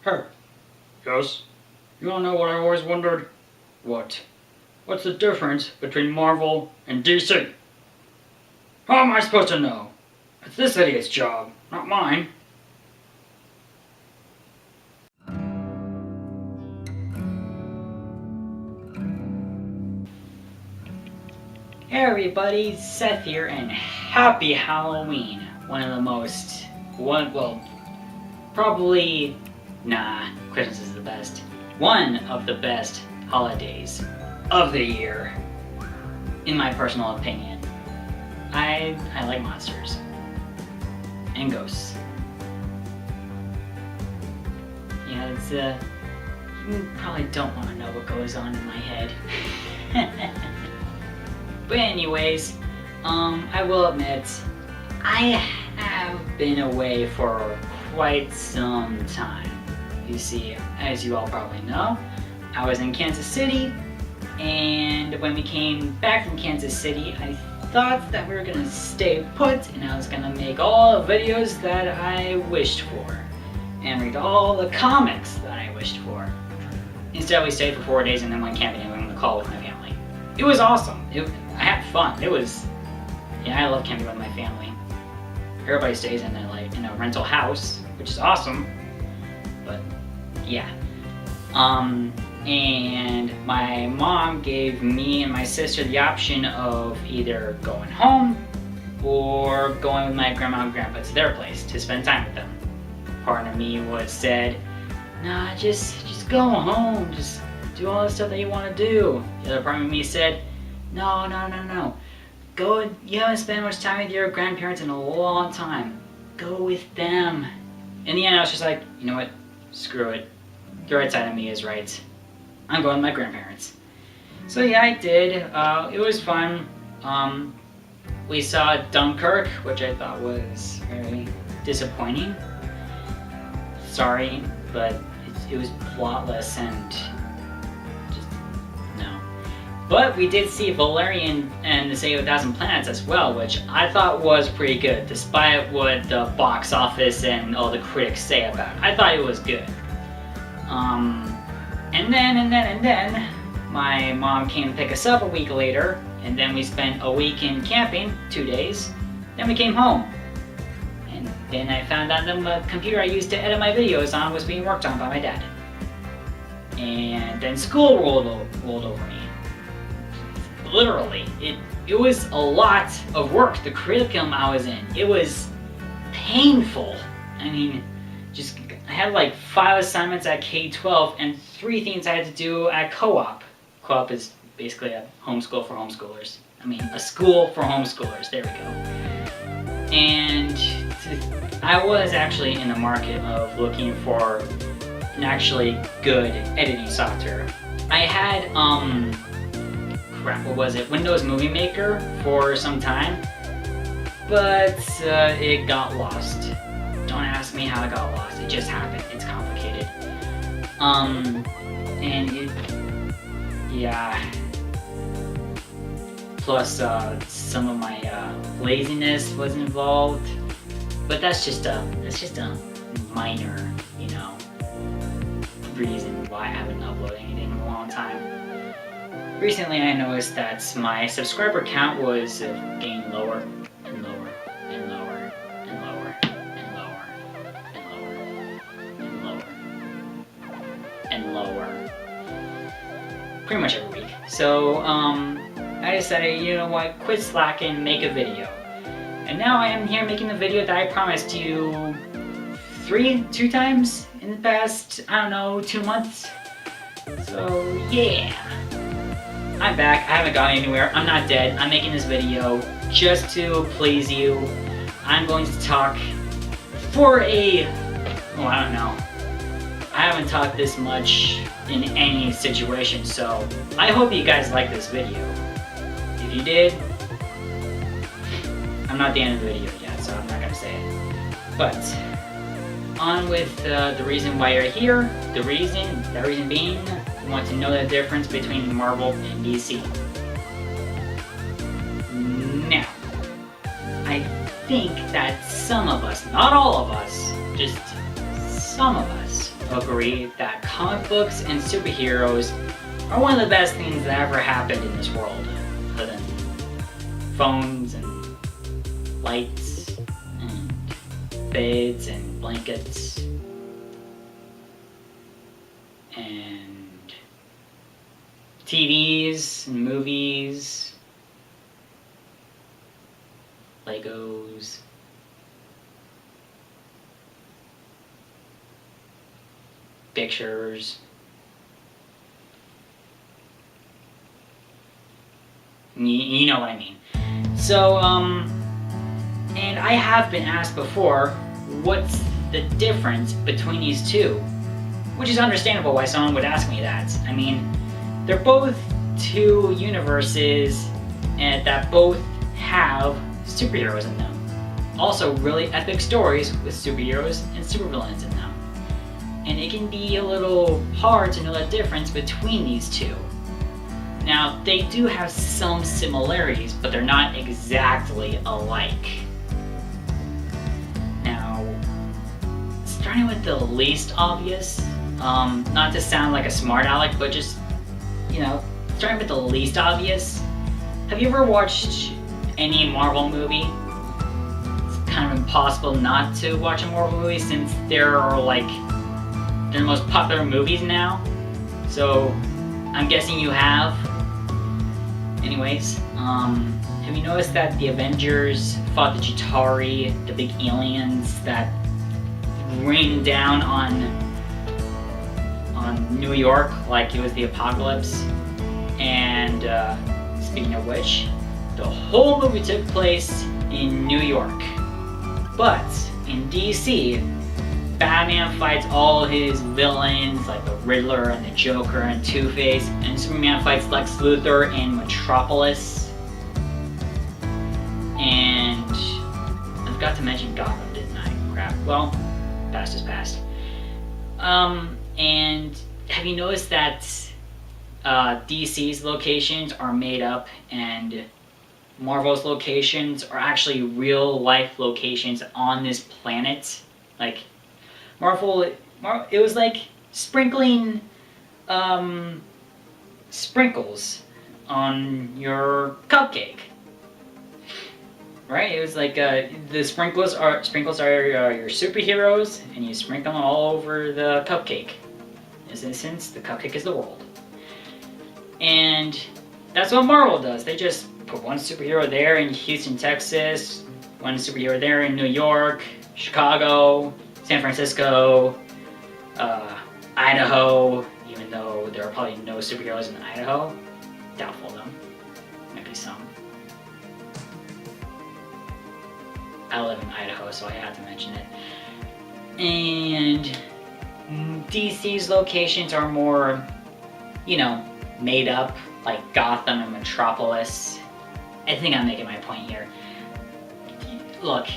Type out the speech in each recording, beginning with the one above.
Hey. Yes? You wanna know what I always wondered? What? What's the difference between Marvel and DC? How am I supposed to know? It's this idiot's job, not mine. Hey everybody, Seth here, and happy Halloween! Christmas is the best. One of the best holidays of the year, in my personal opinion. I like monsters. And ghosts. Yeah, you probably don't want to know what goes on in my head. But anyways, I will admit, I have been away for quite some time. You see, as you all probably know, I was in Kansas City, and when we came back from Kansas City, I thought that we were gonna stay put, and I was gonna make all the videos that I wished for, and read all the comics that I wished for. Instead, we stayed for 4 days and then went camping and went on the call with my family. It was awesome. I had fun. I love camping with my family. Everybody stays in a rental house, which is awesome. But yeah. And my mom gave me and my sister the option of either going home or going with my grandma and grandpa to their place to spend time with them. Part of me said, nah, just go home, just do all the stuff that you want to do. The other part of me said, no. Go, you haven't spent much time with your grandparents in a long time. Go with them. In the end, I was just like, you know what? Screw it. The right side of me is right. I'm going with my grandparents. So yeah, I did. It was fun. We saw Dunkirk, which I thought was very disappointing. Sorry, but it was plotless and just no. But we did see Valerian and the City of a Thousand Planets as well, which I thought was pretty good, despite what the box office and all the critics say about it. I thought it was good. And then my mom came to pick us up a week later, and then we spent a week in camping, 2 days. Then we came home. And then I found out that the computer I used to edit my videos on was being worked on by my dad. And then school rolled over me. Literally, it was a lot of work. The curriculum I was in, it was painful. I mean, I had like 5 assignments at K-12 and 3 things I had to do at co-op. Co-op is basically a homeschool for homeschoolers. I mean, a school for homeschoolers, there we go. And I was actually in the market of looking for an actually good editing software. I had, Windows Movie Maker for some time, but it got lost. Don't ask me how it got lost, it just happened, it's complicated. Plus some of my laziness was involved, but that's just a minor, reason why I haven't uploaded anything in a long time. Recently I noticed that my subscriber count was getting lower and lower and lower and lower and lower and lower and lower and lower. Pretty much every week. So I decided, you know what, quit slacking, make a video. And now I am here making the video that I promised you 2 times in the past, 2 months. So yeah. I'm back, I haven't gone anywhere, I'm not dead, I'm making this video just to please you. I'm going to talk for I don't know. I haven't talked this much in any situation, so I hope you guys like this video. If you did, I'm not at the end of the video yet, so I'm not gonna say it. But on with the reason why you're here. The reason being, you want to know the difference between Marvel and DC. Now, I think that some of us, not all of us, just some of us, agree that comic books and superheroes are one of the best things that ever happened in this world, other than phones and lights and beds and blankets and TVs and movies, Legos, pictures. You know what I mean. So, and I have been asked before, what's the difference between these two? Which is understandable why someone would ask me that. I mean, they're both two universes and that both have superheroes in them. Also, really epic stories with superheroes and supervillains in them. And it can be a little hard to know the difference between these two. Now, they do have some similarities, but they're not exactly alike. Now, starting with the least obvious, not to sound like a smart aleck, but just, starting with the least obvious, have you ever watched any Marvel movie? It's kind of impossible not to watch a Marvel movie since they're the most popular movies now. So, I'm guessing you have. Anyways, have you noticed that the Avengers fought the Chitauri, the big aliens that rained down on New York like it was the apocalypse? And speaking of which, the whole movie took place in New York. But in DC, Batman fights all his villains like the Riddler and the Joker and Two-Face, and Superman fights Lex Luthor in Metropolis. And I forgot to mention Gotham, didn't I? Crap. Well, past is past. And have you noticed that DC's locations are made up and Marvel's locations are actually real life locations on this planet? Like, Marvel, it was like sprinkling sprinkles on your cupcake, right? It was like the sprinkles are your superheroes, and you sprinkle them all over the cupcake. In this instance, the cupcake is the world, and that's what Marvel does. They just put one superhero there in Houston, Texas, one superhero there in New York, Chicago, San Francisco, Idaho, even though there are probably no superheroes in Idaho. Doubtful though. Might be some. I live in Idaho, so I had to mention it. And DC's locations are more, made up, like Gotham and Metropolis. I think I'm making my point here. Look,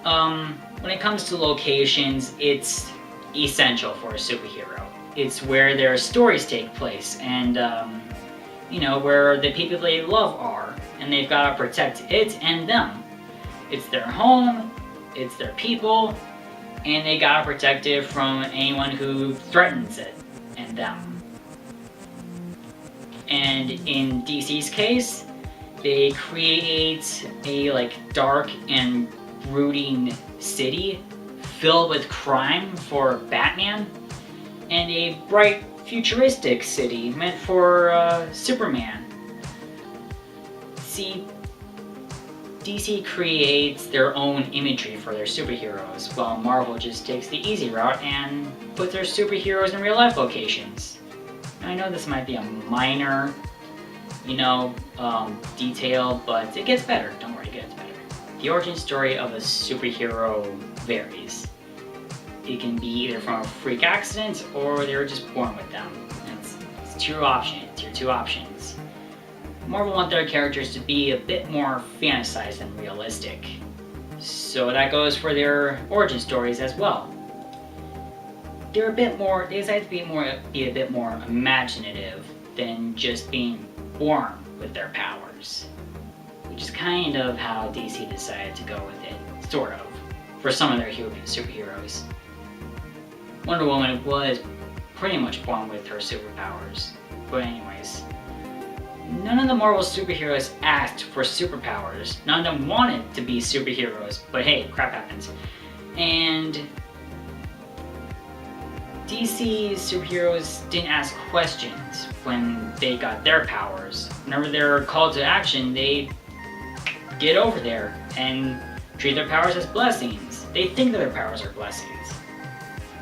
when it comes to locations, it's essential for a superhero. It's where their stories take place, and where the people they love are, and they've got to protect it and them. It's their home, it's their people, and they gotta protect it from anyone who threatens it and them. And in DC's case, they create a dark and brooding city filled with crime for Batman, and a bright futuristic city meant for Superman. See, DC creates their own imagery for their superheroes, while Marvel just takes the easy route and puts their superheroes in real life locations. Now, I know this might be a minor, detail, but it gets better. Don't worry, it gets better. The origin story of a superhero varies. It can be either from a freak accident or they were just born with them. It's two options. Marvel want their characters to be a bit more fantasized and realistic. So that goes for their origin stories as well. They decide to be a bit more imaginative than just being born with their powers. Which is kind of how DC decided to go with it, sort of, for some of their superheroes. Wonder Woman was pretty much born with her superpowers. But anyways, none of the Marvel superheroes asked for superpowers. None of them wanted to be superheroes, but hey, crap happens. And DC superheroes didn't ask questions when they got their powers. Whenever they're called to action, they get over there and treat their powers as blessings. They think that their powers are blessings.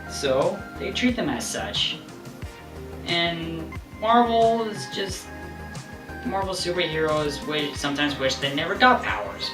So they treat them as such. And Marvel superheroes sometimes wish they never got powers.